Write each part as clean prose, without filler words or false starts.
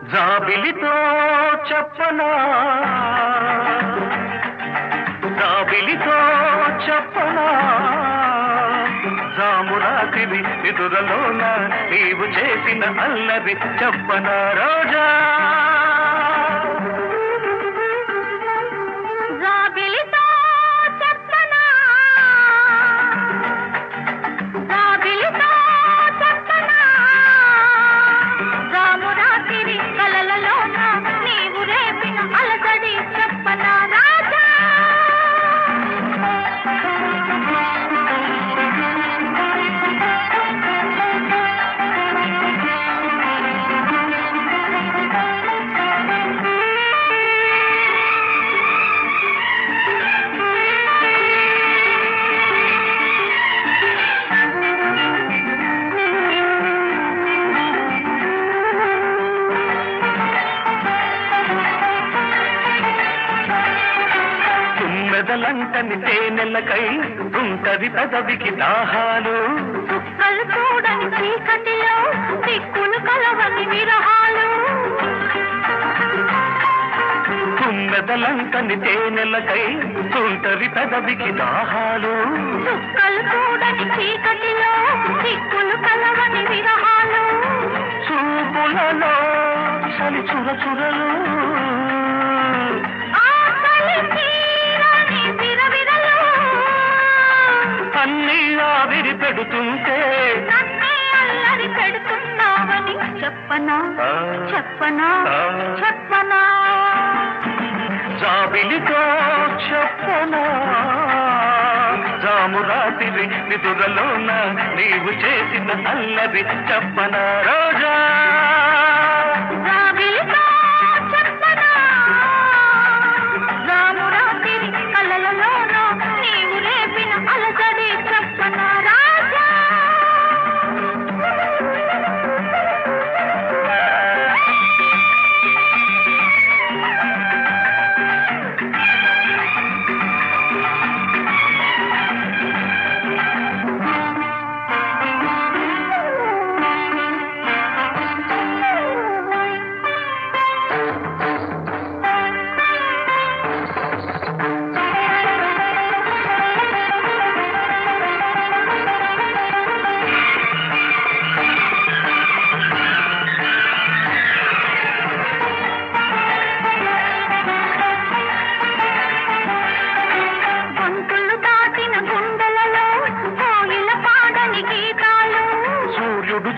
జాబిలితో చెప్పనా జాబిలితో చెప్పనా జామురాతివి నిదురలోన నీవు చేసిన అల్లరి చెప్పనా రోజా లంకని తేనెలకై ఉంటది పెదవికి దాహాలు చుక్కలు చూడని చీకటిలో దిక్కులు కలవని విరహాలు తుమ్మెదలంకని తేనెలకై ఉంటది పెదవికి దాహాలు చుక్కలు చూడని చీకటిలో దిక్కులు కలవని విరహాలు చూపులలో చలి చురచురలు అన్నీ ఆవిరి పెడుతుంటే అల్లరి పెడుతున్నావని చెప్పనా చెప్పనా చెప్పనా జాబిలితో చెప్పనా జామురాతివి నిదురలోన నీవు చేసిన అల్లరి చెప్పనా రోజా జాబిలితో చెప్పనా జామురాతివి కలలలోన నీవు రేపిన అలజడి చెప్పనా రాజా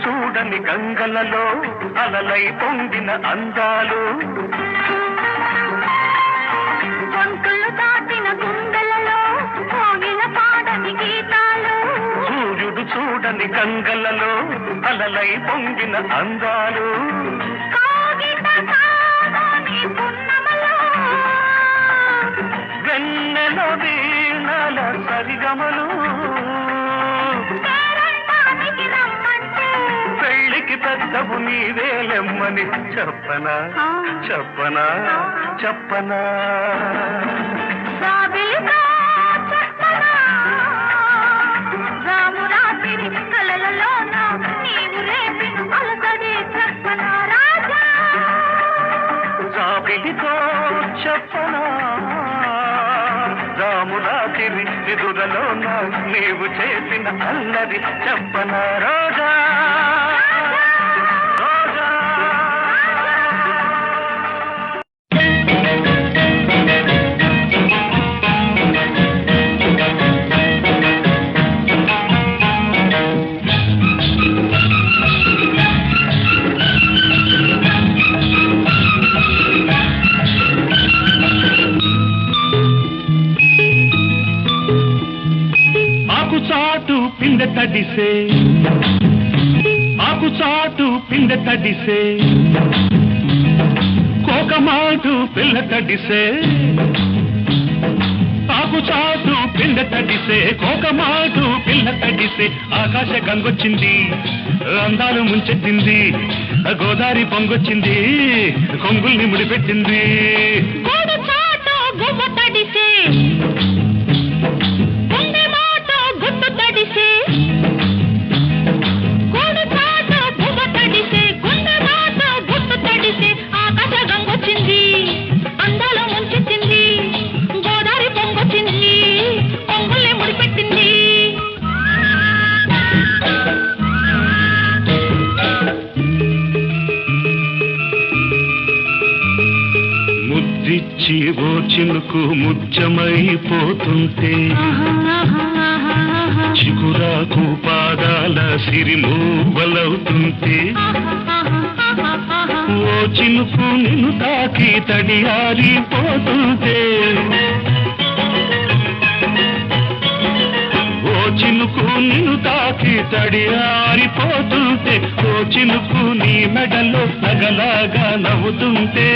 చూడని గంగలలో అలలై పొంగిన అందాలు గొంతులు దాటిన గుండెలలో పోగిన పాడని గీతాలు సూర్యుడు చూడని గంగలలో అలలై పొంగిన అందాలు వెన్నెల వీణల సరిగమలు పెళ్ళికి పెద్దవు నీవేలెమ్మని చెప్పనా చెప్పనా చెప్పనా జాబిలితో చెప్పనా జామురాతిరి కలలలోన నీవు రేపిన అలసడి చెప్పనా రాజా జాబిలితో చెప్పనా జామురాతిరి నిదురలోన నీవు చేసిన అల్లరి చెప్పనా రోజా తడిసే ఆకు చాటు పిండ తడిసే కోకమాటు పిల్ల తడిసే ఆకు చాటు పిండ తడిసే కోకమాటు పిల్ల తడిసే ఆకాశ గంగొచ్చింది అందాలు ముంచెత్తింది గోదావరి పొంగొచ్చింది కొంగుల్ని ముడిపెట్టింది వచ్చి ఓ చినుకు ముత్యమైపోతుంటే చిగురాకు పాదాల సిరిమూవలవుతుంటే ఓ చినుకు నిన్ను తాకి తడియారిపోతుంటే ఓ చినుకు నిన్ను తాకి తడియారిపోతుంటే ఓ చినుకు నీ మెడలో నగలాగా నవ్వుతుంటే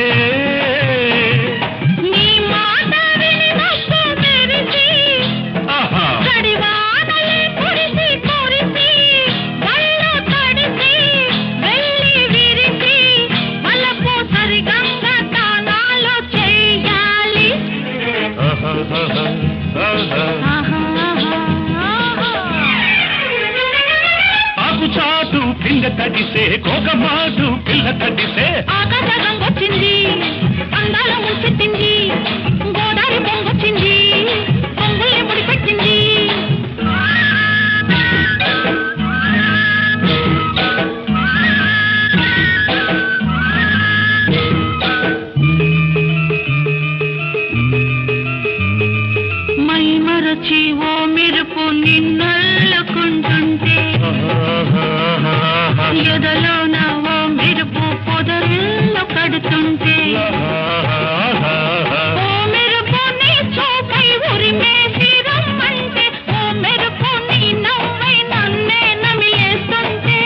చాటు పిండ తడిసే కోకమాటు పిల్ల తడిసే ఆకాశం వచ్చింది అందాల ముంచెత్తింది గోదావరి పొంగొచ్చింది పొంగుల్ని ముడిపెట్టింది మై మరచి ఓ మెరుపు నిన్నల్లుకుంటుంటే ఎదలోన ఓ మెరుపు పొదరిల్లు కడుతుంటే ఓ మెరుపు నీ చూపై ఉరిమేసి రమ్మంటే ఓ మెరుపు నీ నవ్వై నన్నే నమిలేస్తుంటే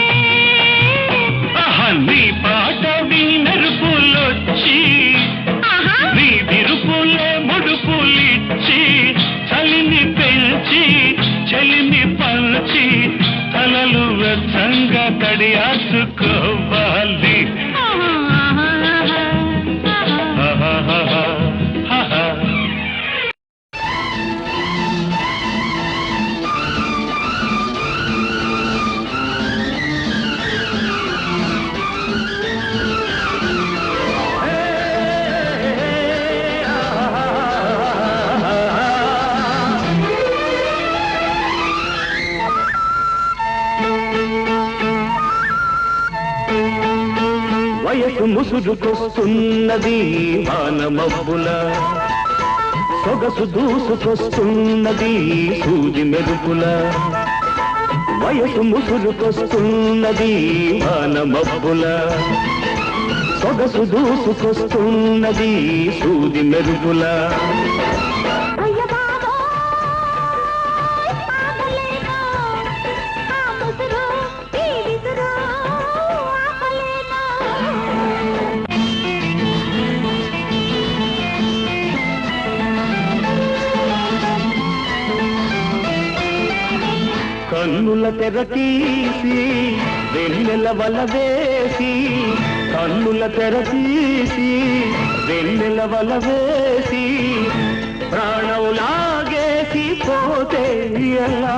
నీ పాట మెరుపులొచ్చి నీ విరుపులే ముడుపులిచ్చి చలిని పెంచి చలిని పంచి తలలు వెచ్చంగా తడియాసుకోవాలి వయసు ముసుగుకొస్తున్నది వానమబ్బుల సొగసు దూసుకొస్తున్నది సూది మెరుపుల వయసు ముసుగుకొస్తున్నది వానమబ్బుల సొగసు దూసుకొస్తున్నది సూది మెరుపుల కన్నుల తెర తీసి వెన్నెల వల వేసి కన్నుల తెర తీసి వెన్నెల వల వేసి ప్రాణం లాగేసి పోతే ఎలా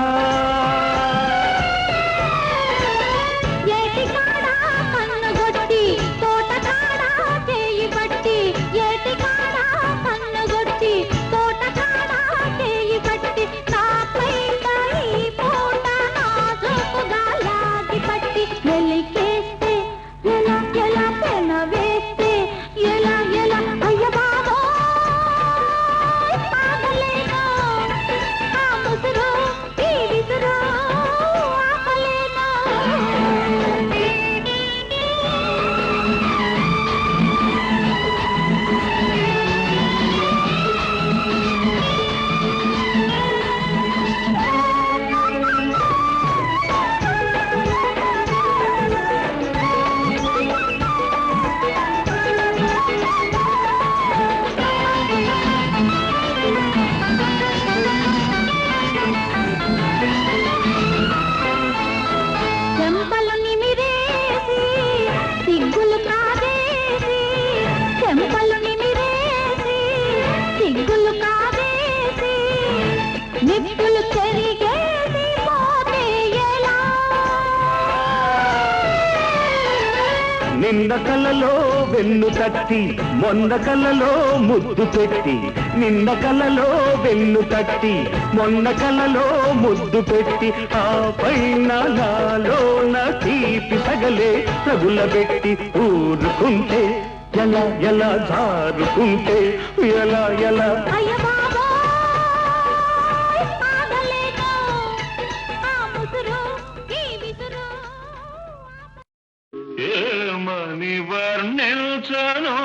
నిన్న కలలో వెన్ను తట్టి మొన్న కలలో ముద్దు పెట్టి నిన్న కలలో వెన్ను తట్టి మొన్న కలలో ముద్దు పెట్టి ఆ పైన నాలోన తీపి సగలే తగులబెట్టి ఊరుకుంటే ఎలా ఎలా జారుకుంటే ఎలా ఎలా అయ్య బాబోయ్, ఆగలేను. ఆ ముసురు, ఈ విసురు. ఏమని వర్ణించను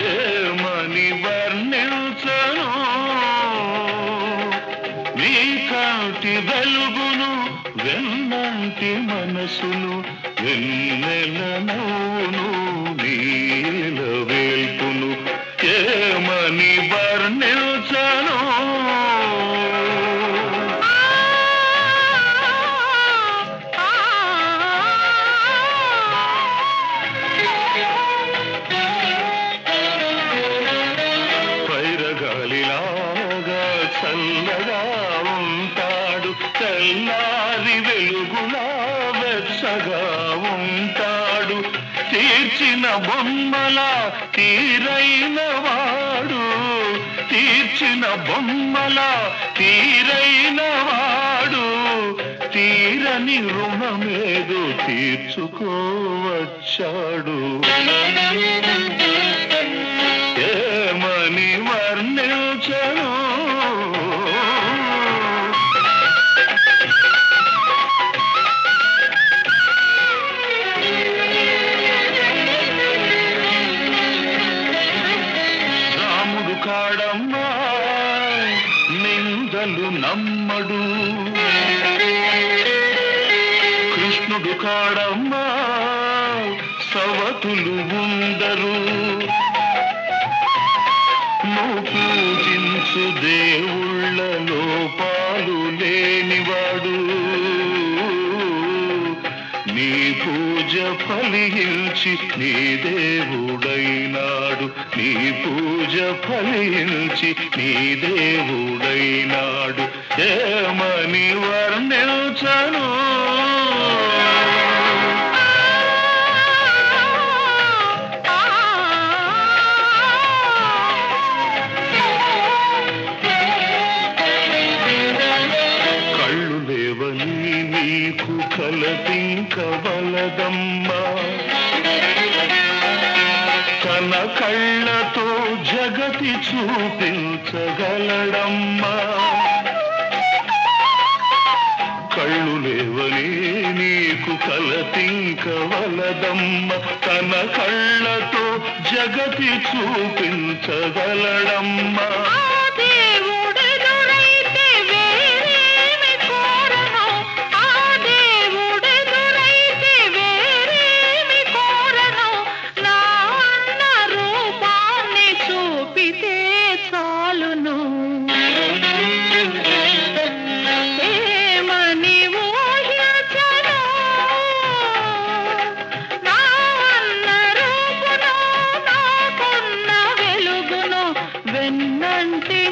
ఏమని వర్ణించను నీ కాంతి వెలుగును వెన్నంటి మనసును వెన్నెల నవ్వును నీల వేల్పును ఏమని వర్ణించను పైరగాలిలాగా చల్లగా ఉంటాడు తెల్లారి వెలుగులా వెచ్చగా ఉంటాడు తీర్చిన బొమ్మల తీరైన వాడు తీర్చిన బొమ్మల తీరైన వాడు తీరని రుణమేదో తీర్చుకోవచ్చాడు ఏమని వర్ణించను రాముడు కాడమ్మా నిందలు నమ్మడు కృష్ణుడు కాడమ్మా సవతులు ఉండరు నువ్వు పూజించు దేవుళ్ళ లోపాలు లేనివాడు నీ పూజ ఫలించి నీ దేవుడైనాడు నీ పూజ ఫలించి నీ దేవుడైనాడు ఏమని వర్ణించను కళ్ళు లేవని నీకు కలపింకవలదమ్మా తన కళ్ళతో జగతి చూపించగలడమ్మా కళ్ళు లేవని నీకు కలపింకవలదమ్మ తన కళ్ళతో జగతి చూపించగలడమ్మా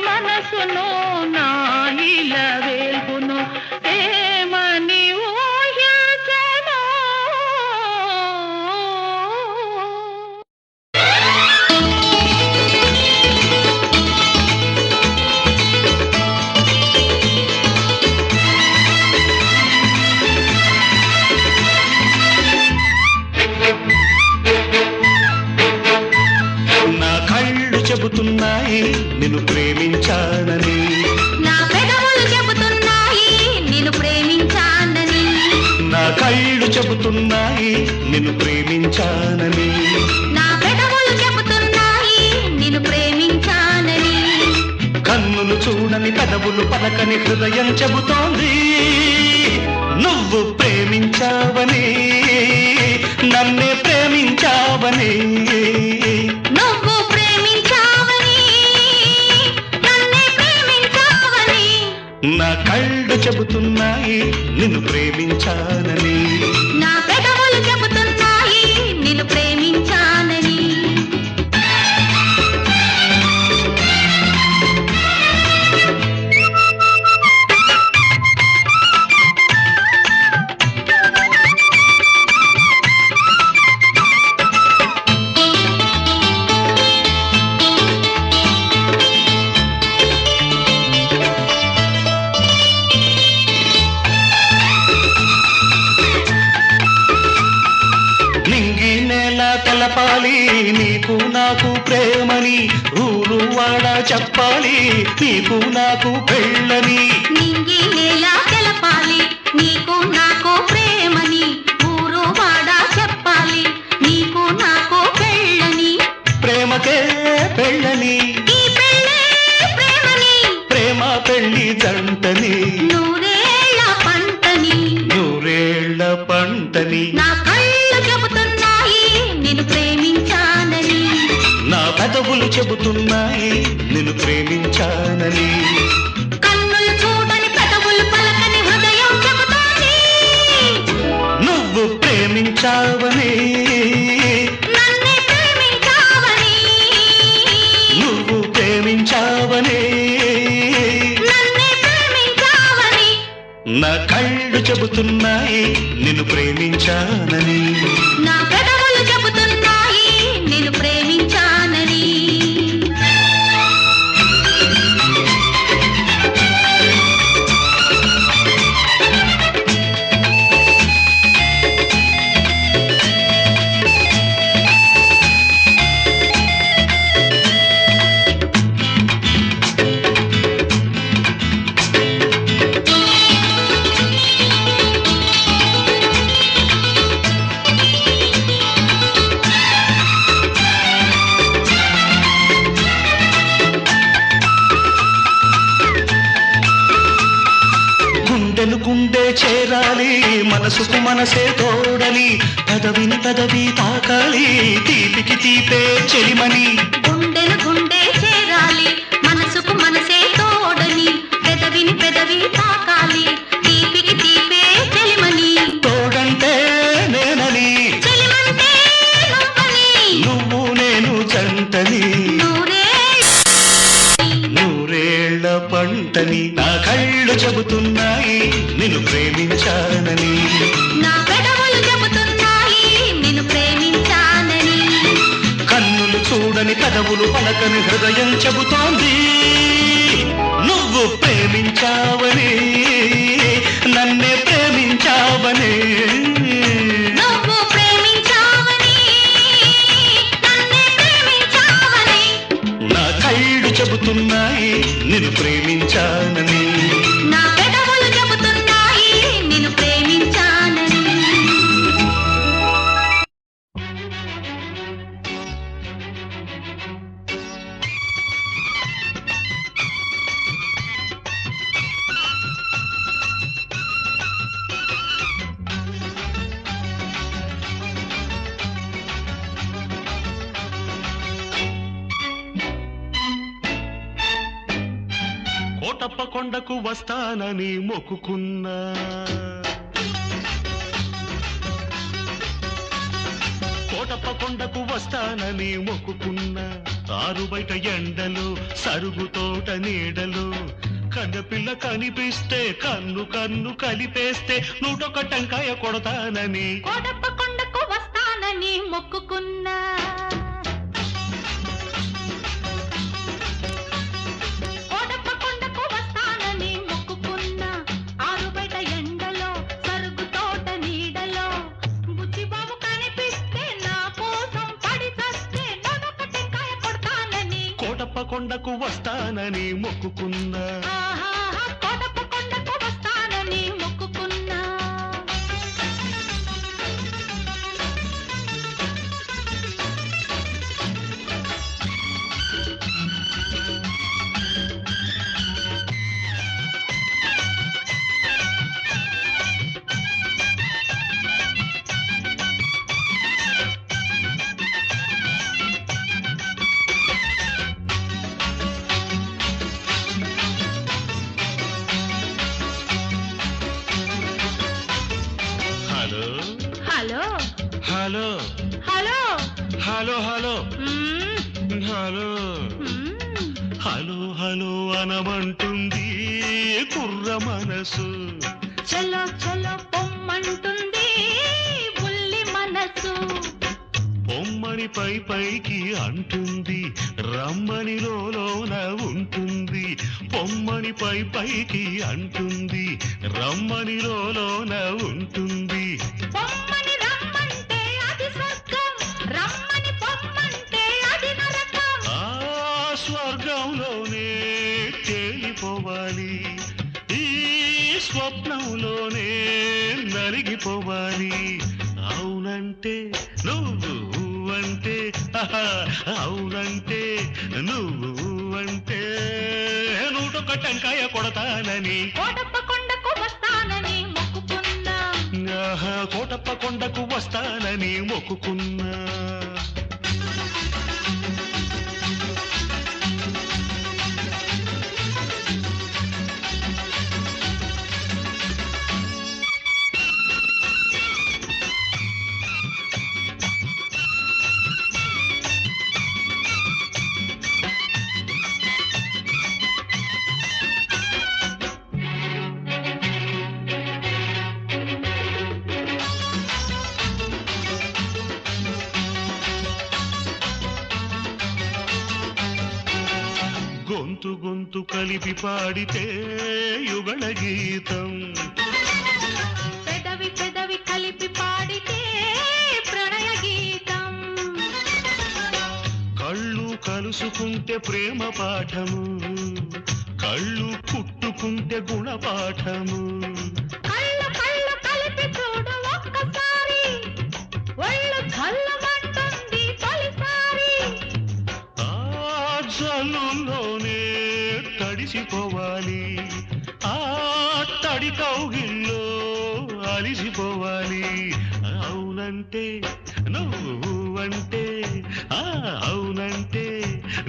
మనసును నాయిల వేల్పును ఏమని ఊహించెను నా కళ్ళు చెబుతున్నాయి నిన్ను ప్రేమించానని నా పెదవులు చెబుతున్నాయి నిన్ను ప్రేమించానని నా కళ్ళు చెబుతున్నాయి నిన్ను ప్రేమించానని నా పెదవులు చెబుతున్నాయి నిన్ను ప్రేమించానని కన్నులు చూడని పెదవులు పలకని హృదయం చెబుతోంది నువ్వు ప్రేమించావని నన్నే ప్రేమించావని నువ్వు ప్రేమించావని నన్నే ప్రేమించావని నా కళ్ళు చెబుతున్నాయి నిన్ను ప్రేమించానని నా పెదవులు చెబుతున్నాయి నిన్ను ప్రేమించానని చెప్పాలి నీకు నాకు ప్రేమని, ఊరు వాడ చెప్పాలి నీకు నాకు పెళ్ళని. నింగి నేల తెలపాలి నీకు నాకు ప్రేమని, ఊరు వాడ చెప్పాలి నీకు నాకు పెళ్ళని. ప్రేమకే పెళ్ళని, ఈ పెళ్ళే ప్రేమని, ప్రేమ పెళ్ళి జంటని, నూరేళ్ల పంటని. నూరేళ్ల పంటని. నా కళ్ళు చెబుతున్నాయి నిన్ను ప్రేమించానని, నా పెదవులు చెబుతున్నాయి నిన్ను ప్రేమించానని. కన్నులు చూడని పెదవులు పలకని హృదయం చెబుతోంది నువ్వు ప్రేమించావని, నన్నే ప్రేమించావని, నువ్వు ప్రేమించావని, నన్నే ప్రేమించావని. నా కళ్ళు చెబుతున్నాయి నిన్ను ప్రేమించానని. నా పెదవులు చెబుతున్నాయి నిన్ను ప్రేమించానని. గుండెను గుండె చేరాలి మనసుకు మనసే తోడని, పెదవిని పెదవి తాకాలి తీపికి తీపే చెలిమని. గుండెను గుండె చేరాలి మనసుకు మనసే తోడని, పెదవిని పెదవి తాకాలి తీపికి తీపే చెలిమని. తోడంటే నేనని, చెలిమంటే నువ్వని, నువ్వు నేను జంటని, నూరేళ్ల పంటని. నా కళ్ళు చెబుతున్నాయి నిన్ను ప్రేమించానని. నా పెదవులు చెబుతున్నాయి నిన్ను ప్రేమించానని. కన్నులు చూడని పెదవులు పలకని హృదయం చెబుతోంది నువ్వు ప్రేమించావని, నన్నే ప్రేమించావని. నువ్వు ప్రేమించావని, నన్నే ప్రేమించావని. నా కళ్ళు చెబుతున్నాయి నిన్ను ప్రేమించానని. నా పెదవులు చెబుతున్నాయి నిన్ను ప్రేమించానని. కోటప్ప కొండకు వస్తానని మొక్కుకున్నా, కోటప్ప కొండకు వస్తానని మొక్కుకున్నా. ఆరు బయట ఎండలు సరుగు తోట నీడలు, కన్నపిల్ల కనిపిస్తే కన్ను కన్ను కలిపేస్తే 101 టెంకాయ కొడతానని. కోటప్ప కొండకు వస్తానని మొక్కుకున్నా, కోటప్ప కొండకు వస్తానని మొక్కుకున్నా. ఆరు బయట ఎండలో సరుగు తోట నీడలో, బుచ్చిబాబు కనిపిస్తే నా కోసం పడి చస్తే 101 టెంకాయ కొడతానని. కోటప్ప కొండకు వస్తానని మొక్కుకున్నా. ఆహాహా, కోటప్ప కొండకు వస్తానని మొక్కుకున్నా. Hello hello hello hello hello hello మ్మ్. హలో మ్మ్. హలో హలో అనమంటుంది కుర్ర మనసు. చలో చలో పొమ్మంటుంది బుల్లి మనసు. పొమ్మని పై పైకి అంటుంది, రమ్మని లోన ఉంటుంది. పొమ్మని పై పైకి అంటుంది, రమ్మని లోన ఉంటుంది. పొమ్మని రమ్మంటే అది స్వర్గం, రమ్మని పొమ్మ స్వప్నంలోనే నలిగిపోవాలి అవునంటే నువ్వు అంటే అవునంటే నువ్వు అంటే నూటొక్క టెంకాయ కొడతానని కోటప్ప కొండకు వస్తానని మొక్కుకున్నా కోటప్ప కొండకు వస్తానని మొక్కుకున్నా గొంతు గొంతు కలిపి పాడితే యుగళ గీతం పెదవి పెదవి కలిపి పాడితే ప్రణయ గీతం కళ్ళు కలుసుకుంటే ప్రేమ పాఠము కళ్ళు పుట్టుకుంటే గుణపాఠము కళ్ళు కళ్ళు కలిపి చూడు ఒక్కసారి ఒళ్ళు చల్లమంటుంది తొలిసారి ఆ జల్లులోనే తడిసిపోవాలి ఆ తడి కౌగిల్లో అలిసిపోవాలి అవునంటే నువ్వు అంటే అవునంటే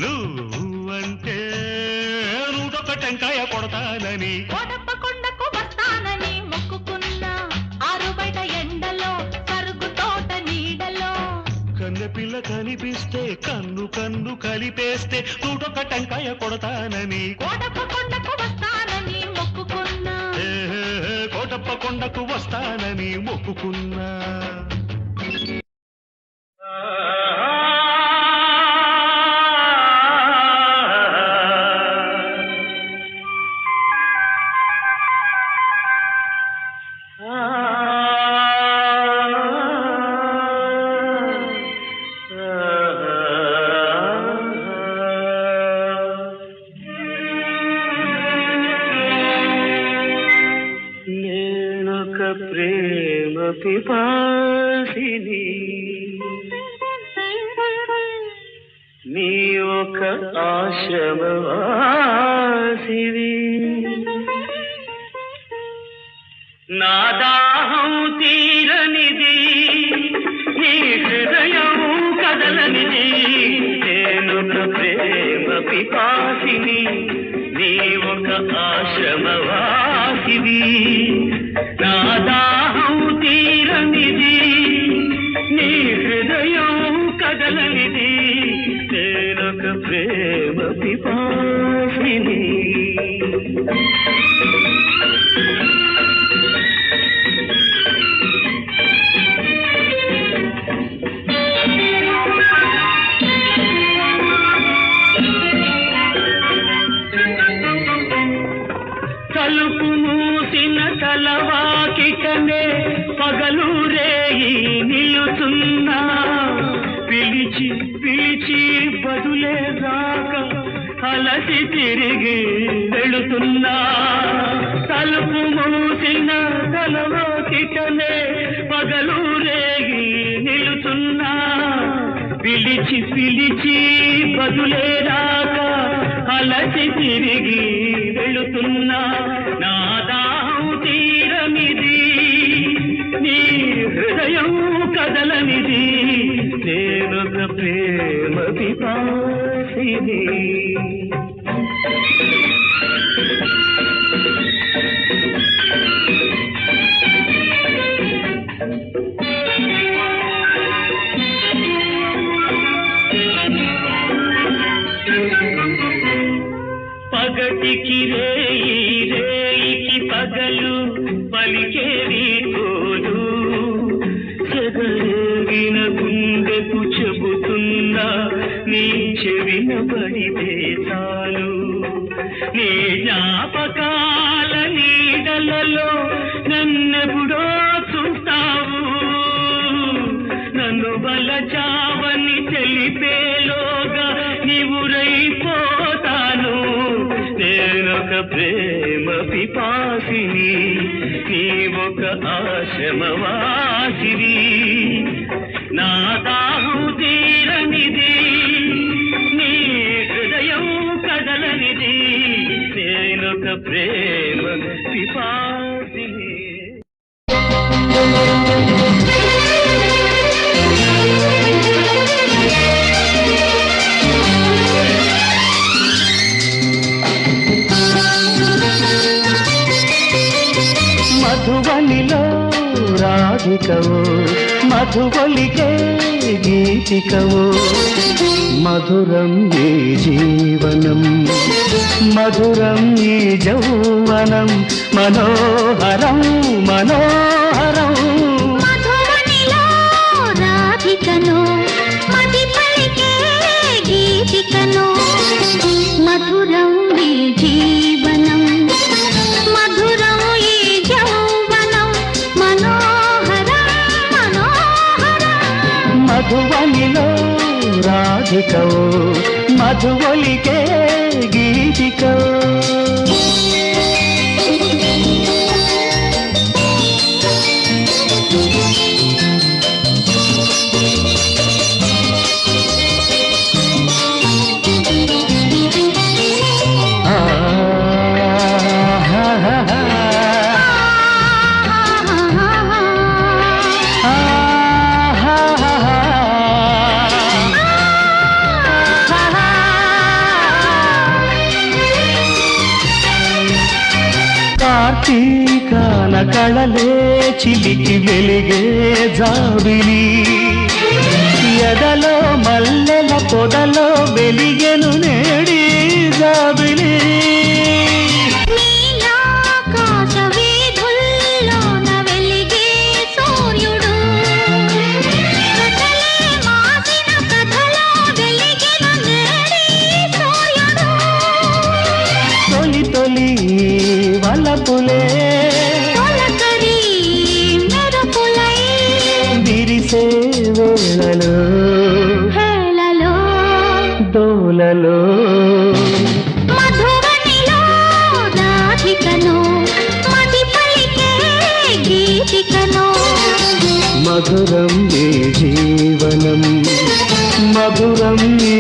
నువ్వు అంటే నూటొక్క టెంకాయ కొడతానని కోటప్ప కొండకు వస్తానని మొక్కుకున్నా ఆరు బయట ఎండలో సరుగు తోట నీడలో కన్నెపిల్ల కనిపిస్తే కన్ను కన్ను కలిపేస్తే నూటొక్క టెంకాయ కొడతానని కోటప్ప కొండకు వస్తానని మొక్కుకున్నా కోటప్ప కొండకు వస్తానని మొక్కుకున్నా నేనొక ప్రేమ పిపాసిని నీ ఒక ఆశ్రమవాసివి నా దాహం తీరనిది నీ హృదయం కదలనిది నేనొక ప్రేమ పిపాసిని నీ ఒక ఆశ్రమవాసివి నా దాహం తీరనిది నీ హృదయం కదలనిది నేనొక ప్రేమ పిపాసిని తలుపు మూసిన తలవాకిటనే పగలు రేయి నిలుచున్నా పిలిచి పిలిచి బదులే రాక అలసి తిరిగి వెళుతున్నా తలుపు మూసిన తలవాకిటనే పగలు రేయి నిలుచున్నా పిలిచి పిలిచి బదులే రాక అలసి తిరిగి వెళుతున్నా నా దాహం తీరనిది నీ హృదయం కదలనిది నేనొక ప్రేమ పిపాసిని పగటికి రేయి రేయికి పగలు పలికేది తోడు చెదరేగిన గుండెకు చెబుతున్నా నీ చెవిన పడితే చాలు నీ జ్ఞాపకాల నీడలలో నన్నెప్పుడో చూస్తావు నన్ను బలచావని తెలిపేలోగా నీవురైపోతాను నేనొక ప్రేమ పిపాసిని ఒక ఆశ్రమవాసివి నా దాహం తీరనిది నీ హృదయం కదలనిది నేనొక ప్రేమ పిపాసిని మధువనిలో రాధికవో మధువలికే గీతికవో మధురం ఈ జీవనం మధురం ఈ యౌవనం మనోహరం మనోహరం మధువనిలో రాధికను మది పలికే గీతికను మధురం ఈ జీవనం మధురం ఈ యౌవనం మనోహరం మనోహరం మధువనిలో రాధికవో మధువలికే గీతికవో కార్తీకాన కళలే చిలికి వెలిగే జాబిలి ఎదలో మల్లెల పొదలో వెలిగెను నేడి జాబిలి నీలాకాశ వీధుల్లోన వెలిగే సూర్యుడు కథలే మాసిన కథలో వెలిగెను నేడి సూర్యుడు తొలి తొలి వలపులే తొలకరి మెరుపులై విరిసే వేళలో హేళలో దోలలో మధువనిలో రాధికను మది పలికే గీతికను మధురం ఈ జీవనం మధురం ఈ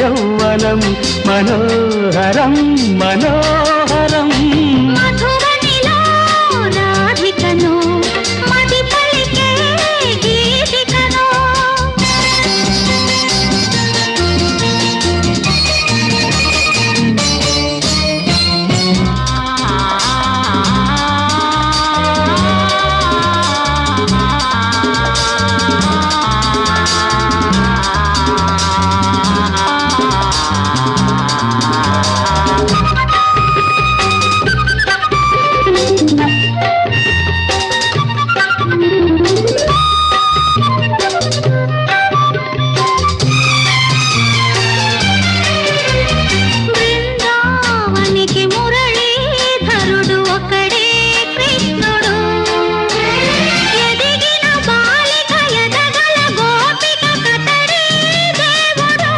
యౌవనం మనోహరం మనోహరం మధువనిలో రాధికను మది పలికే గీతికను బృందావనికి మురళీధరుడు ఒకడే కృష్ణుడు ఎదిగిన బాలిక ఎదగల గోపిక కతడే దేవుడు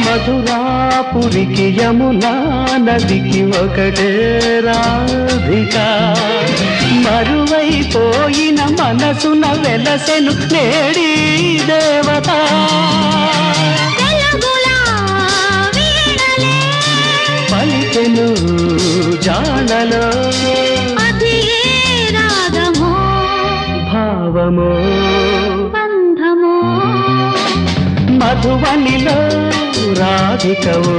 మధురాపురికి యమునా నదికి ఒకటే రాధిక మరువైపోయిన మనసున వెలసెను నేడి దేవత వెలుగుల వీణలే పలికెను జానలో అది రాగమో భావమో బంధమో మధువనిలో రాధికవో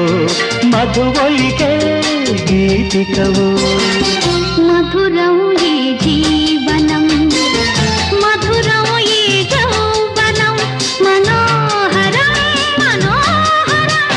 మధువలికే గీతికవో మధురం ఈ జీవనం మధురం ఈ యౌవనం మనోహరం మనోహరం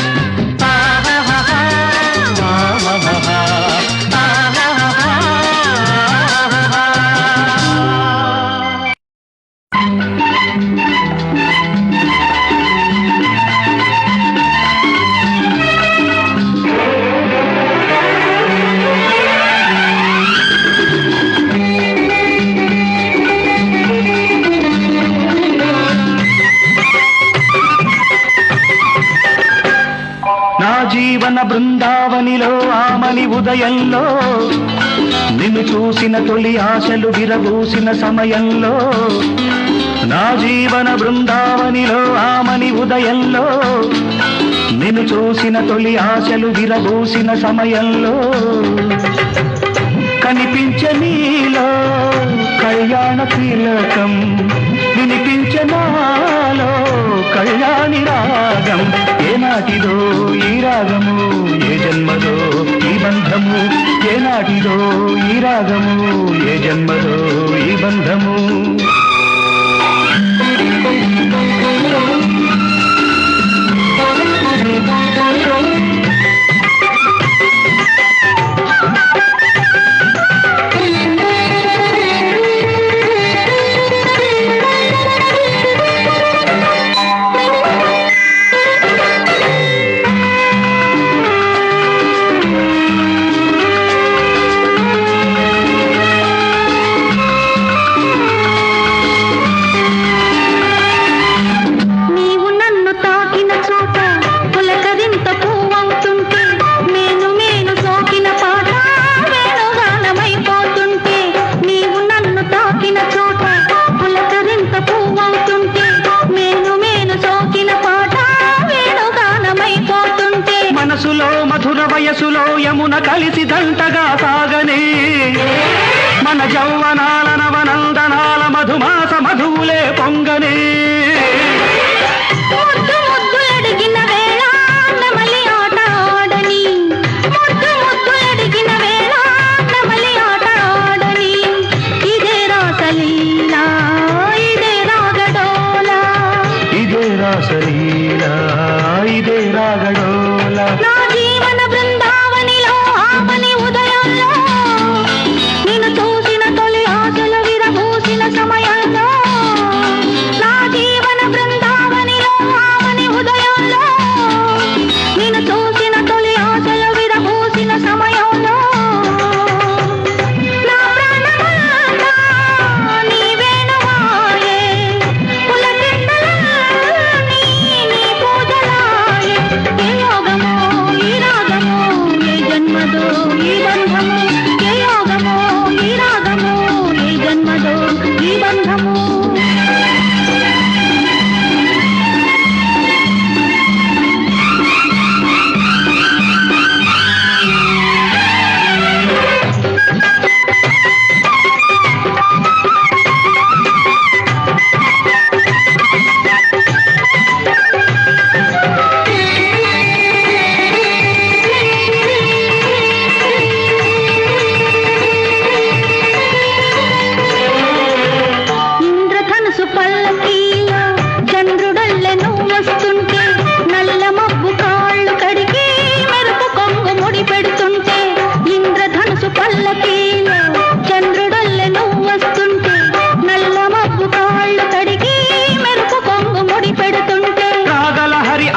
జీవన బృందావనిలో ఆమని ఉదయంలో నిన్ను చూసిన తొలి ఆశలు విరబూసిన సమయంలో నా జీవన బృందావనిలో ఆమని ఉదయంలో నిన్ను చూసిన తొలి ఆశలు విరబూసిన సమయంలో కనిపించే నీలో కళ్యాణ తిలకం వినిపించే నాలో కళ్యాణి రాగం ఏనాటిదో ఈ రాగము ఏ జన్మదో ఈ బంధము ఏనాటిదో ఈ రాగము ఏ జన్మదో ఈ బంధము వయసులో యమున కలిసి దంటగా సాగనే మన యౌవనాల నవనందనాల మధుమాస మధువులే పొంగనే ఇదే రాసలీలా ఇదే రాగడోలా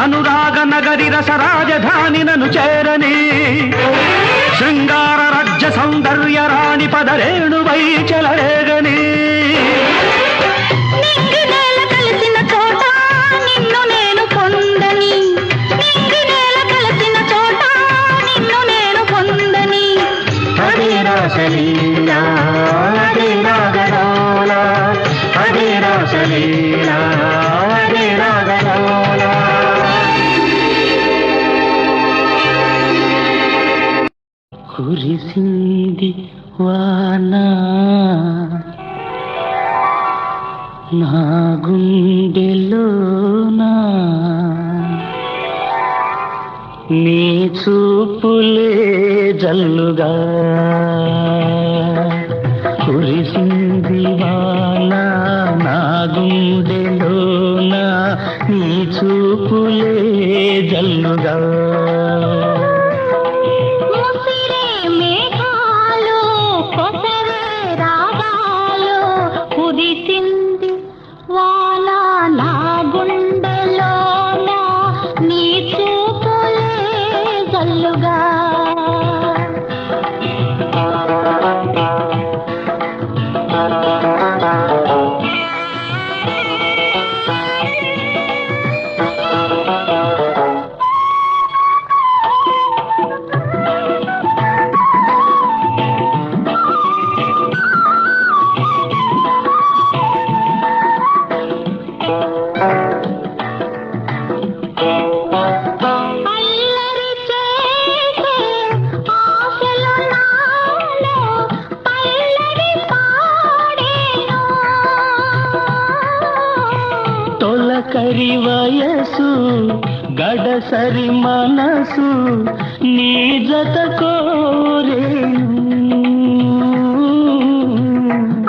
అనురాగ నగరి రస రాజధాని నను చేరని శృంగార రాజ్య సౌందర్య రాణి పదరేణువై చెలరేగని కలిసిన చోట నిన్ను నేను పొందని కలిసిన చోట నిన్ను నేను పొందని అదే రాసలీలా అదే రాగడోలా అదే రాసలీలా అదే రాగడోలా కురిసింది వాన నా గుండెలోనా నీ చూపులే జల్లుగా కురిసింది వాన నా గుండెలోనా నీ చూపులే జల్లుగా తొలికరి వయసు గడసరి మనసు నీ జత కోరేను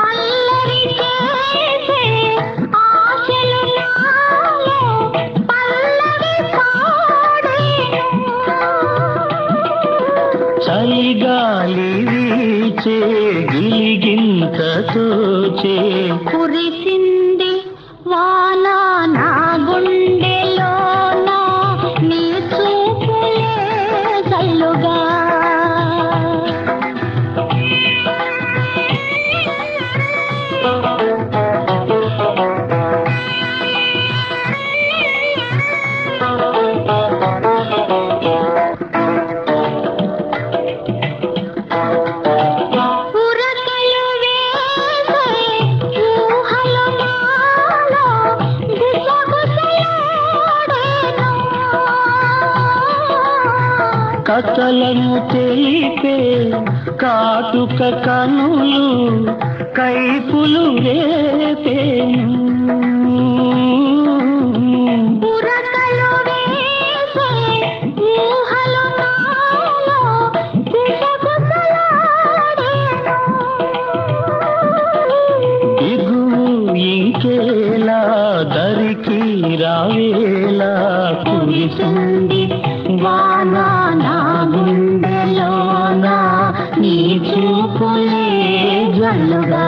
అల్లరి చేసే ఆశలు నాలో పల్లవి పాడేను చలిగాలి వీచే గిలిగింతతో చే కురిసింది వాన నా గుండెలోన నీ చూపులే జల్లుగా ఉరకలు వేసే ఊహల నాలో గుసగుసలాడేను కథలను తెలిపే కాటుక కనులు కైపులు రేపేను ఉరకలు వేసే ఊహల నాలో గుసగుసలాడేను దిగువు ఇంకేలా దరికి రావేలా కురిసింది వాన నా గుండెలోన నీ చూపులే జల్లుగా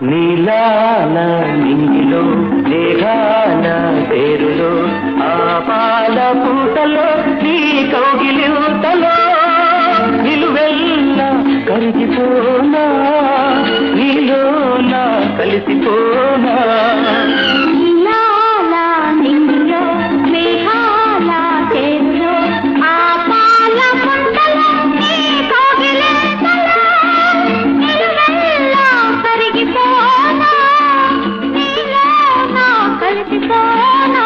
నీలాల నింగిలో మేఘాల పేరులో ఆ పాల పూటలో నీ కౌగిలింతలో నిలువెల్ల కరిగిపోనా నీలోన కలిసిపోనా నీలాల నింగిలో మేఘాల తేరులో ఆ పాల పుంటలో నీ కౌగిలింతలో నిలువెల్లా కరిగిపోనా నీలోన కలిసిపోనా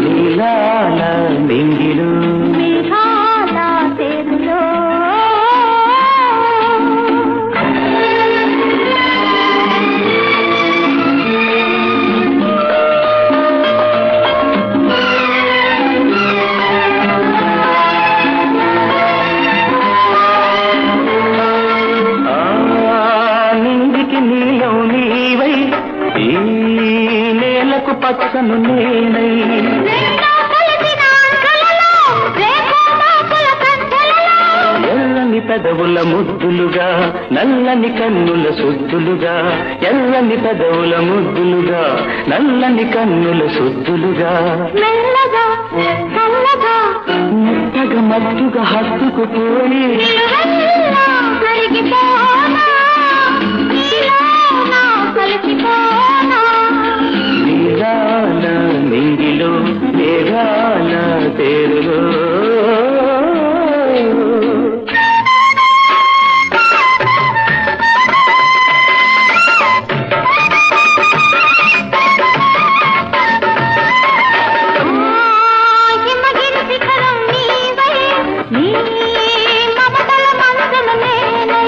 నీలాల నింగిలో మేఘాల తేరులో నిందికి నీలం నీవై ఈ నేలకు పచ్చను నేనై రెండో కలిసిన అంకలలో రేఖోమాకుల కంచెలలో ఎర్రని పెదవుల ముద్దులుగా నల్లని కన్నుల సుద్దులుగా ఎర్రని పెదవుల ముద్దులుగా నల్లని కన్నుల సుద్దులుగా మెల్లగా చల్లగా మెత్తగా మత్తుగా హత్తుకుపోయి నిలువెల్లా కరిగిపోనా నీలోన కలిసిపోనా నీలాల నింగిలో మేఘాల తేరులో హిమగిరి శిఖరం నీవై నీ మమతల మంచము నేనై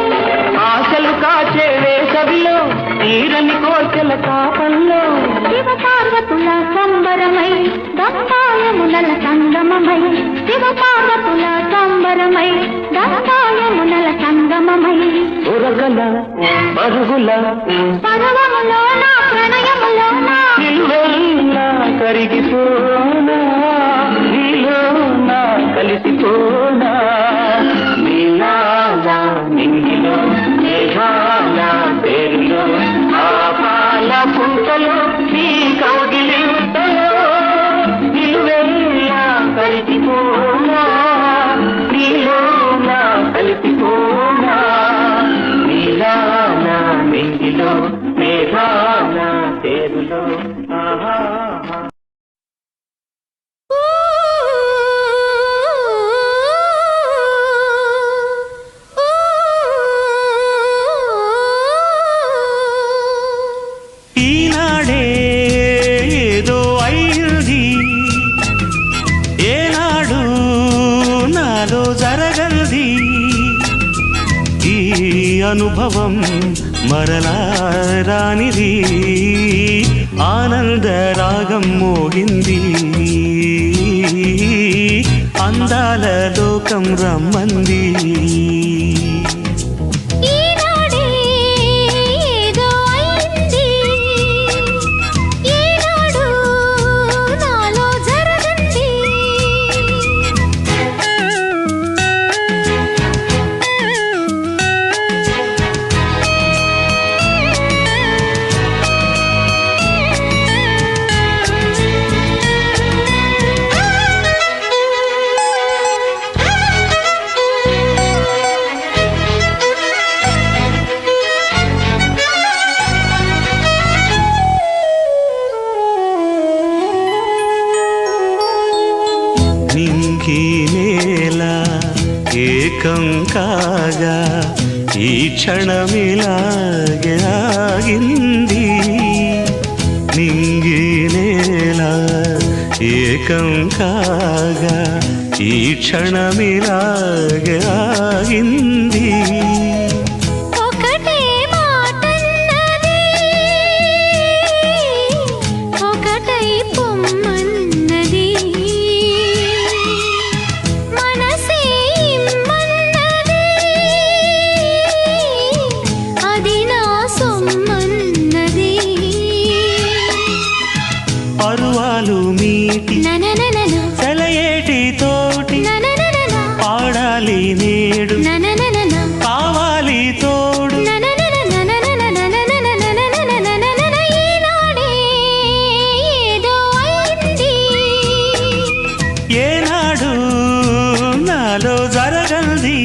ఆశలు కాచే వేసవిలో తీరని కోర్కెల కాపంలో శివ పార్వతుల సంబరమై గంగాయమునల సంగమమై శివ పార్వతుల సంబరమై గంగాయమునల సంగమమై ఉరగల పరుగుల పర్వములో నా ప్రణయములో నా నిలువెల్లా కరిగిపోనా నీలోన కలిసిపోనా నీలాల నింగిలో మేఘాల పేరులో ఆ పాల పుంతలో నీ కౌగిలింతలో నిలువెల్లా కలిసిపోనా నీలోన కలిసిపోనా నీలాల నింగిలో మేఘాల పేరులో ఆహా అనుభవం మరలా రానిది ఆనంద రాగం మోగింది అందాల లోకం రమ్మంది ఈనాడే ఏదో అయింది ఈనాడు నాలో జరగంది నింగి నేల ఏకం కాగా ఈ క్షణమిలాగే ఆగింది నింగి నేల ఏకం కాగా ఈ క్షణమిలాగే ఆగింది ఒకటే మాటన్నది ఒకటై పొమ్మన్నది మనసే ఇమ్మన్నది అది నా సొమ్మన్నది పరువాలు మీటి ననననన సెలయేటి తోటి ననననన పాడాలి నేడు ననననన కావాలి తోడు ఈనాడే ఏదో అయింది ఏనాడు నాలో జరగంది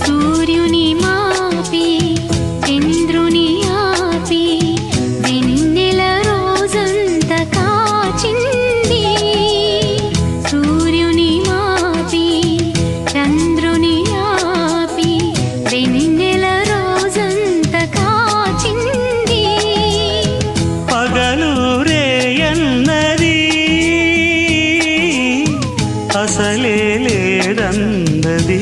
సూర్యుని మాపి చంద్రుని ఆపి వెన్నెల రోజంత కాచింది సూర్యుని మాపి చంద్రుని ఆపి వెన్నెల రోజంత కాచింది పగలు రేయన్నది అసలే లేదన్నది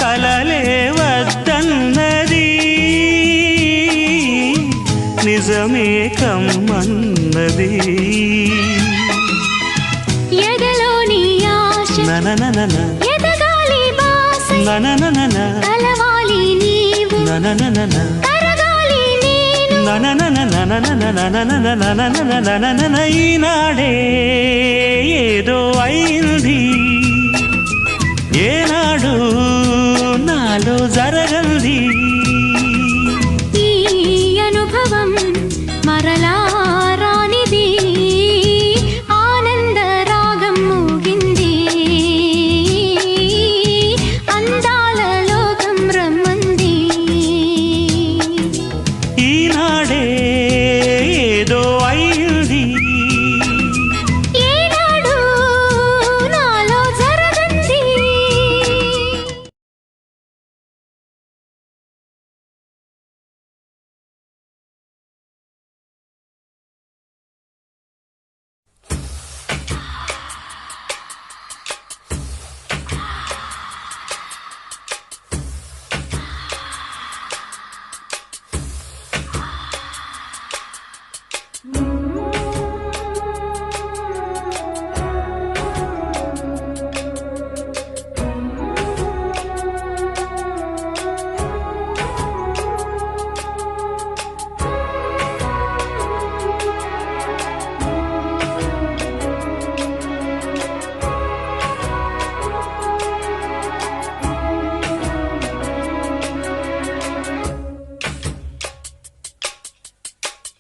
కలలే వద్దన్నది నిజమే కమ్మన్నది ఎదలోని ఆశ ననననన ఎదగాలి బాస ననననన కలవాలి నీవు ననననన కరగాలి నేను ఈనాడే ఏదో అయింది ఏనాడు నాలో జరగంది ఈ అనుభవం మరలా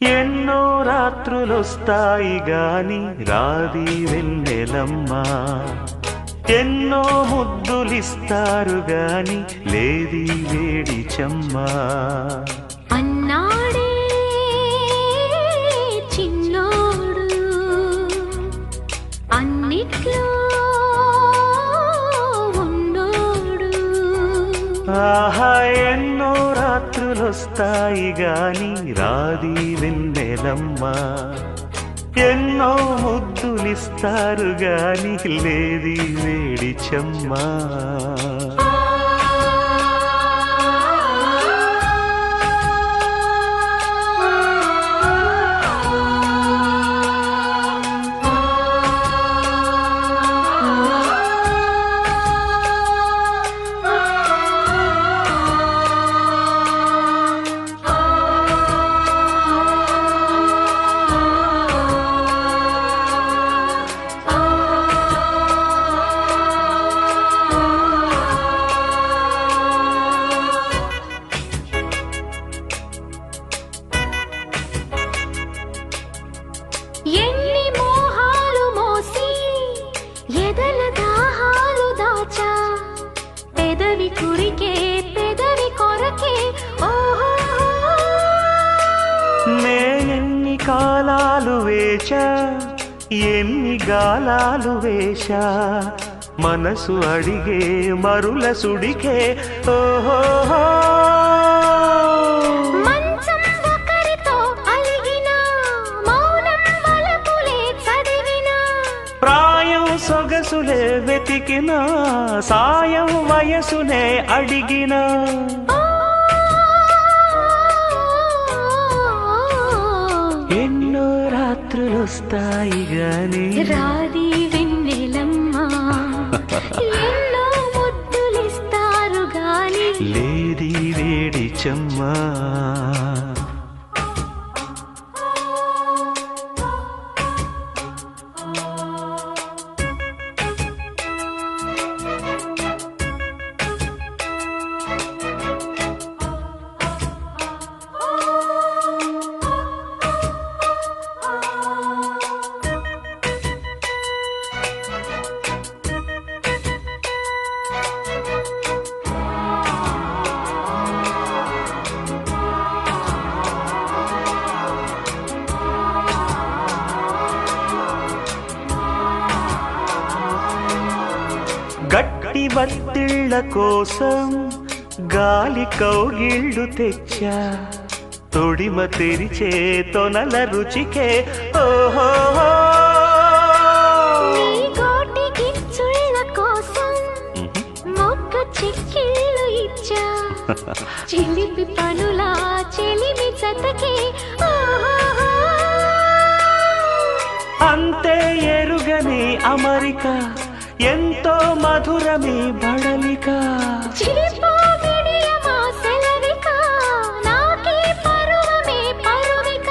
ఎన్నో రాత్రులొస్తాయి గాని రాది వెన్నెలమ్మా, ఎన్నో ముద్దులిస్తారు గాని లేది వేడి చెమ్మా. అన్నాడే చిన్నోడు అన్నిట్లో ఉన్నోడు. ఆహా ఎన్నో రాత్రులొస్తాయి గాని రాది వెన్నెలమ్మా, ఎన్నో ముద్దులిస్తారు గాని లేది వేడి చెమ్మా. ఎన్ని మోహాలు మోసి ఎదల దాహాలు దాచా, పెదవి కురికే పెదవి కొరకే ఓహో. నేనెన్ని కాలాలు వేచా ఎన్ని గాలాలు వేశా, మనసు అడిగే మరుల సుడికే ఓహో. మంచం ఒకరితో అలిగిన మౌనం వలపులే చదివిన, ప్రాయం సొగసులే వెతికిన సాయం వయసునే అడిగిన. ఎన్నో రాత్రులొస్తాయి గాని రాది వెన్నెలమ్మా, ఎన్నో ముద్దులిస్తారు గాని లేది వేడి చెమ్మా. గట్టి బత్తిళ్ళ కోసం గాలి కౌగిళ్ళు తెచ్చా, తొడిమ తెరిచే తొనల రుచికే ఓహో. నీ గోటి గిచ్చుళ్ళ కోసం మొక్క చిక్కిళ్ళు ఇచ్చా, చిలిపి పనులా చెలిమి జతకే ఓహో. అంతే ఎరుగని అమరిక ఎంతో మధురమి బడలిక. చిలిపో విడియమా సెలవిక, నాకీ పరువమే పరువిక.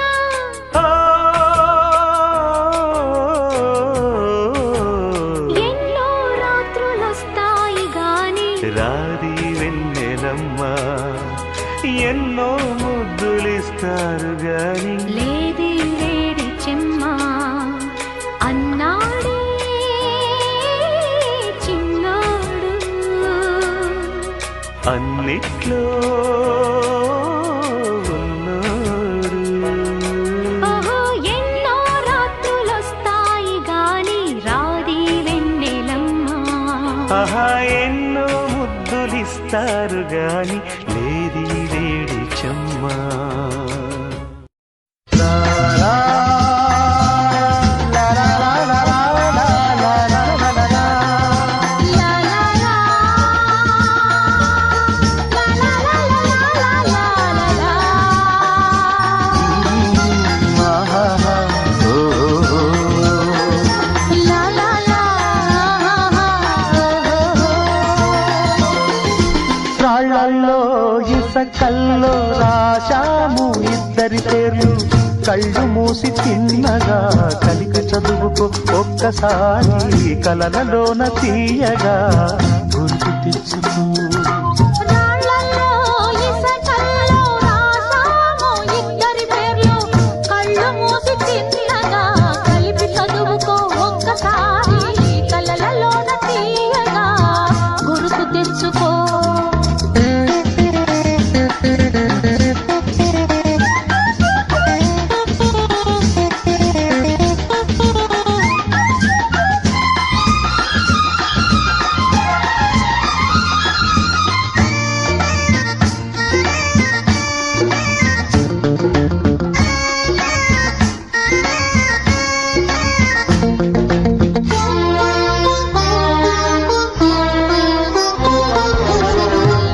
ఎన్నో రాత్రులొస్తాయి గాని రాది వెన్నెలమ్మా, ఎన్నో ముద్దులిస్తారు గాని లేది వేడి చెమ్మా. అన్నాడే చిన్నోడు అన్నిట్లో ఉన్నోడు. ఓహో. ఎన్నో రాత్రులొస్తాయి గాని రాది వెన్నెలమ్మా, ఆహా ఎన్నో ముద్దులిస్తారు గాని లేది వేడి చెమ్మా. రాళ్ళల్లో ఇసకల్లో రాశాము ఇద్దరి పేర్లు, కళ్ళు మూసి తిన్నగా కలిక చదువుకు ఒక్కసారి కలలలోన తీయగా గుర్తు తెచ్చుకో. రాళ్ళల్లో ఇసకల్లో రాసాము ఇద్దరి పేర్లు,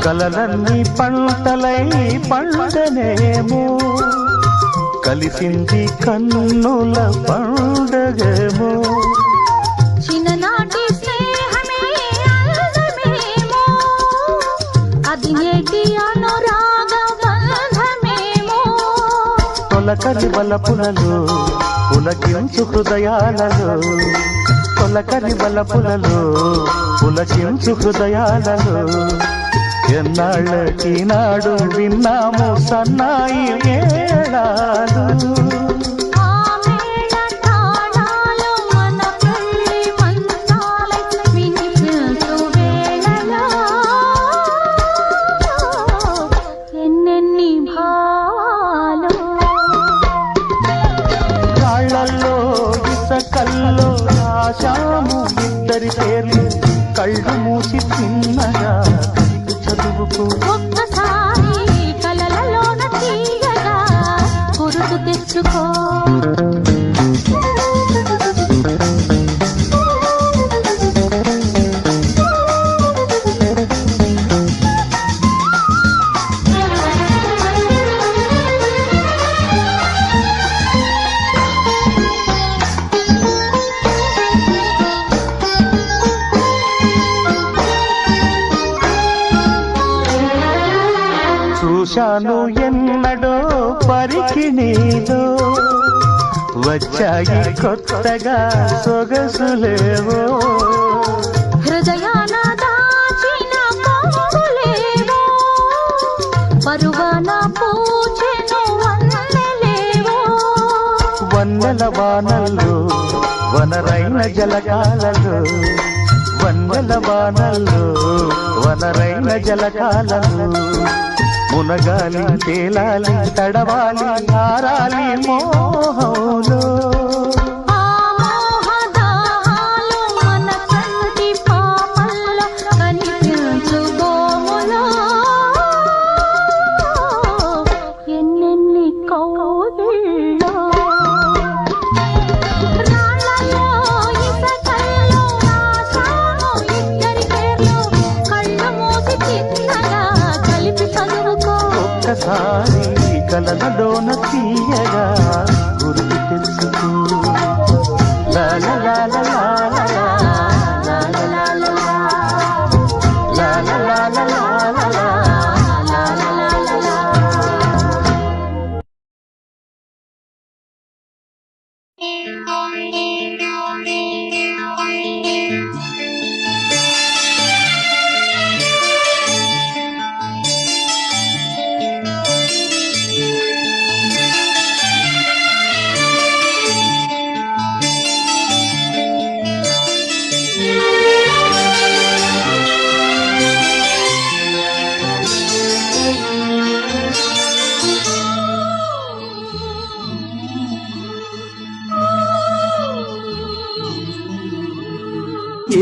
కలలన్నీ పంటలై పండనేమో కలిసింది కన్నుల పండగేమో చిన్ననాటి స్నేహమే అందమేమో అది నేటి అనురాగ బంధమేమో తొలకరి బలపులలో పులకించు హృదయాలలో తొలకరి బలపులలో పులకించు హృదయాలలో ఎన్నాళ్ళకి నాడు విన్నాము సన్నాయి మేళాలు ఆ మేళ తాళాలు మన పెళ్లి మంత్రాలై వినిపించు వేళలో ఎన్నెన్ని భావాలు రాళ్ళల్లో ఇసకల్లో రాశాము ఇద్దరి పేర్లు కళ్ళు మూసి చిన్నగా చదువుకు ఒక్కసారి కలలలోన తీయగా గుర్తు తెచ్చుకో చూశాను ఎన్నడో పరికిణీలో వచ్చాయి కొత్తగా సొగసులేవో హృదయాన దాచిన పొంగులేవో పరువాన పూచెను వన్నెలేవో వన్నెల వానల్లో వనరైన జలకాలలో వన్నెల వానల్లో వనరైన జలకాలలో మునగాలి తేలాలి తడవాలి ఆరాలి మోహంలో ఆ మోహదాహాలు మన కంటి పాపల్లో కనిపించు గోములో ఎన్నెన్ని కౌగిళ్ళో రాళ్ళలో ఇసకల్లో రాశాను ఇద్దరి పేర్లు కళ్ళు మూసి చిన్నగా కలిపి చదువుకో ఒక్కసారి కలలలోన తీయగా గుర్తు తెచ్చుకో లా లా లా లా లా లా లా లా లా లా లా లా లా లా లా లా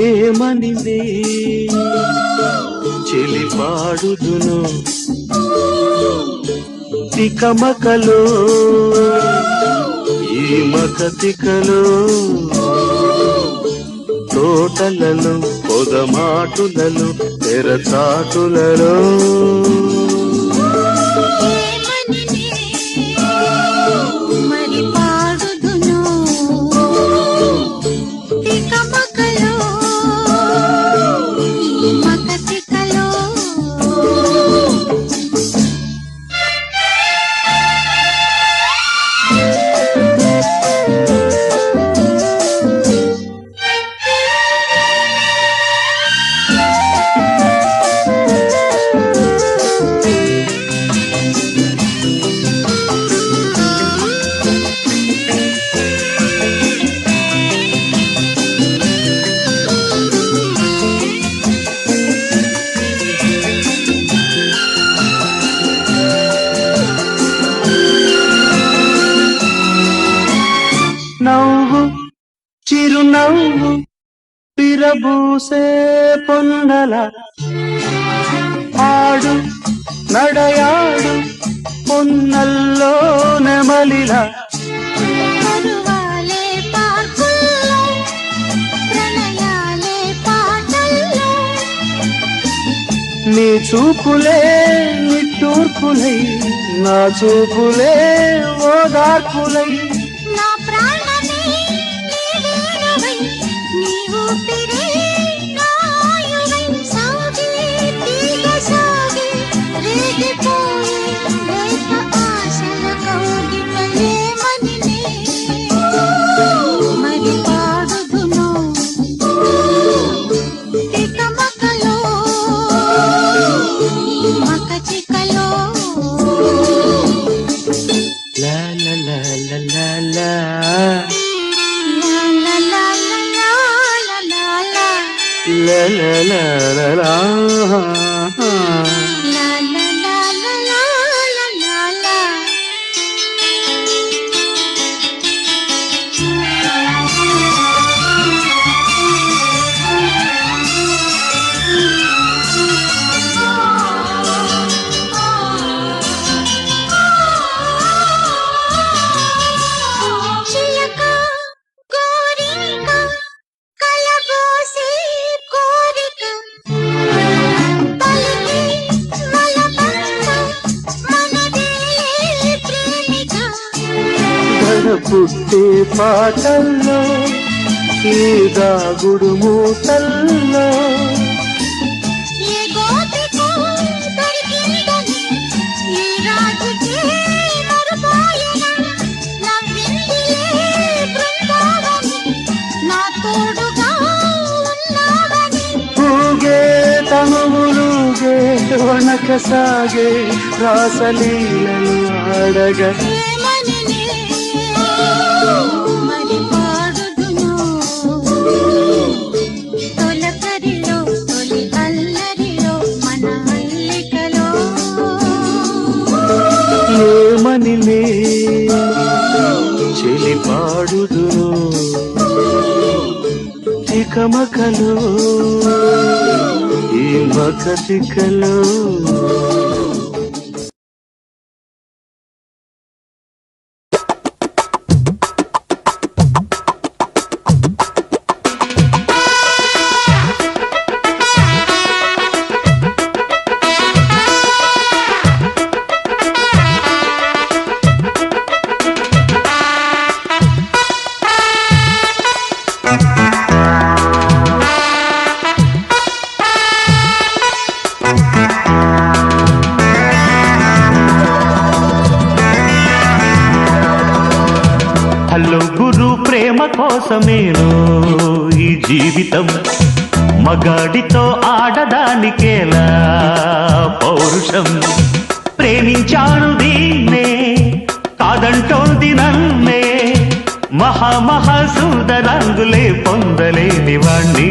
ఏమనింది చెలిపాడుదును తికమకలో ఈ మకతికలో తోటలలో పొదమాటులలో తెరచాటులలో మరి పాడుదును తికమకలో ఈ మకతికలో నవ్వు చిరునవ్వు విరబూసే పొన్నల ఆడు నడయాడు పొన్నల్లో నెమలిలా పరువాలే పార్కుల్లో ప్రణయాలే పాటల్లో నీ చూపులే నిట్టూర్పులై నా చూపులే ఓదార్పులై నా ప్రాణమే నీ వేణువై, నీ ఊపిరే నా ఆయువై. సాగే తీగ సాగే రేగిపోయే లేత ఆశల కౌగిటలేమనినే మరి పాడుదును తికమకలో ఈ మకచికలో. లా లా లా లా లా లా La la la la la la la లా లా లా లా లా. la la la la la la la. చిలక కోరిక కలబోసే కోరిక పలికి మలబంద మనదేలే ప్రేమిక. గడ పుట్టే పాటల్లో ఈ దాగుడు మూతల్లో ఏ గోపికో దొరికిందని ఈ రాజుకే మరుపాయన. నవ్విందిలే బృందావని నా తోడుగా ఉన్నావని. ఊగే తనువులుగే వనక సాగే రాసలీలలు ఆడగా ఏమనినే మరి పాడుదును తొలకరిలో తొలి అల్లరిలో మన అల్లికలో. ఏమనిలే చెలి పాడుదును తికమకలో ఈ మకచికలో. హలో గురు ప్రేమ కోసమేను ఈ జీవితం మగాడితో ఆడదానికేలా పౌరుషం ప్రేమించాను దీన్నే కాదంటోంది నన్నే మహా సుందరంగులే పొందలేని వాణ్ణి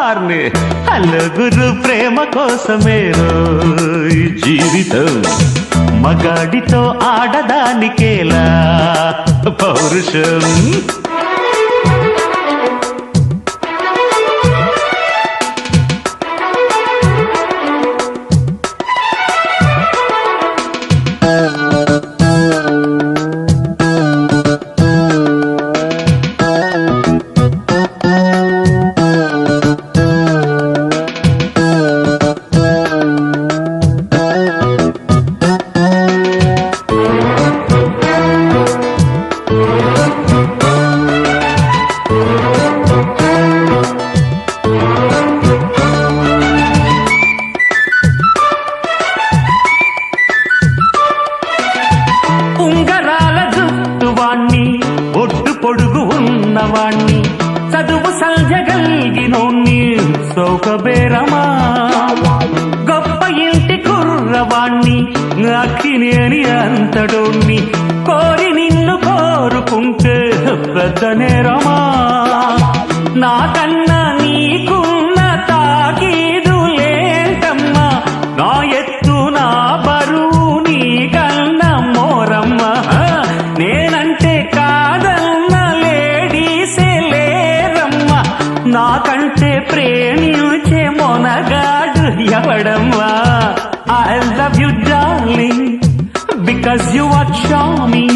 ఆర్నే. హలో గురు ప్రేమ కోసమేను ఈ జీవితం మగాడితో ఆడదానికేలా పౌరుషం. ఉన్నవాణ్ణి చదువు సంధ్యగల్గినోణ్ణి సౌకబేరమా గొప్ప ఇంటి కుర్రవాణ్ణి అక్కినేని అంతడోణ్ణి కోరి నిన్ను కోరుకుంటే పెద్ద నేరమా నాకన్నా నీకున్న తాకీదులేంటమ్మా నా ఎత్తు నా బరువు నీ కన్న మోరమ్మ నేనంటే కాదన్న లేడీసే లేరమ్మ నాకంటే ప్రేమించే Monagadu ఎవడమ్మా I love you darling because you are charming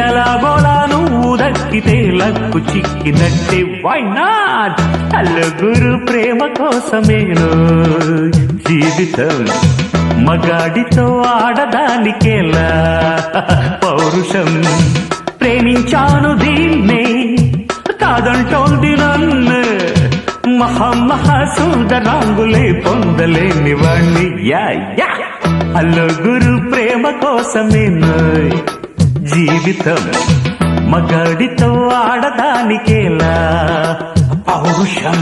ఎలాగోలా నువ్వు దక్కితే లక్కు చిక్కినట్టే వై నాట్ నలుగురు ప్రేమ కోసమేను జీవితం మగాడితో ఆడదానికేలా పౌరుషం ప్రేమించాను దీన్నే కాదంటోంది నన్ను మహాసుందరాంగులే పొందలేని వాణ్ణి యా యా నలుగురు ప్రేమ కోసమేను జీవితం మగాడితో ఆడదానికేలా పౌరుషం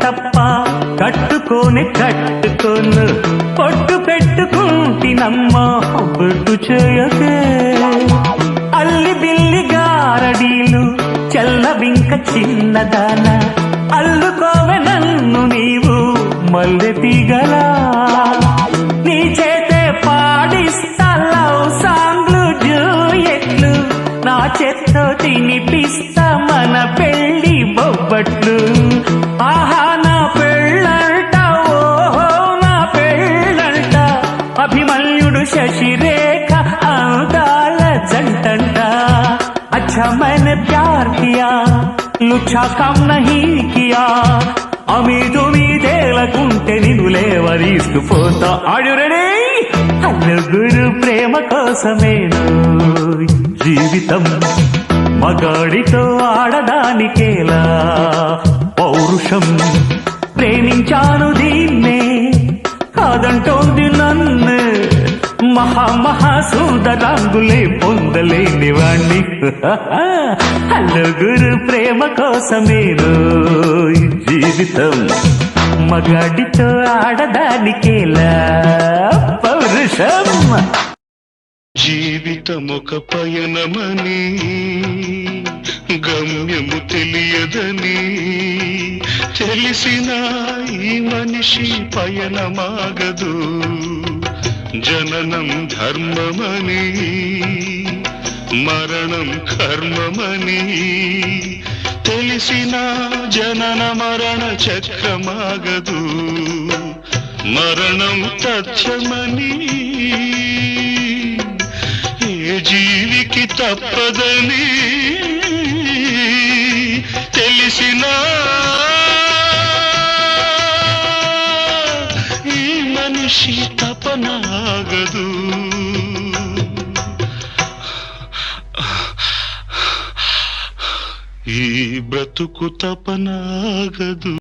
తప్ప కట్టుకోను పొట్టు పెట్టుకుంటినమ్మా బొట్టు చేయకే అల్లి బిల్లి గారడీలు చల్లవింక చిన్నదాన అల్లుకోవె నన్ను నీవు మల్లె తీగలా నీ చేతే పాడిస్తా లవ్ సాంగ్లు జూయెట్లు నా చేత్తో తినిపిస్తా మన పెళ్లి బొబ్బట్లు ఆహా నా పెళ్ళంట ఓహో నా పెళ్ళంట అభిమన్యుడు శశిరేఖ అందాల జంటంట अच्छा मैंने प्यार किया लुच्छा कम नहीं किया అమీదుమీదేలకుంటే నిన్ను లేవరీసుకుపోతా ఆడు రెడీ నలుగురు ప్రేమ కోసమేను జీవితం మగాడితో ఆడదానికేలా పౌరుషం ప్రేమించాను దీన్నే కాదంటోంది నన్ను మహాసుందరాంగులే పొందలేని వాణ్ణి నలుగురు ప్రేమ కోసమేను జీవితం మగాడితో ఆడదానికేలా పౌరుషం జీవితమొక పయనమని గమ్యము తెలియదని తెలిసిన ఈ మనిషి పయనమాగదు జననం ధర్మమని మరణం కర్మమని తెలిసిన జనన మరణ చక్రమాగదు మరణం తథ్యమని ఏ జీవికి తప్పదని తెలిసిన ఈ మనిషి తపనాగదు ఈ బ్రతుకు తపనాగదు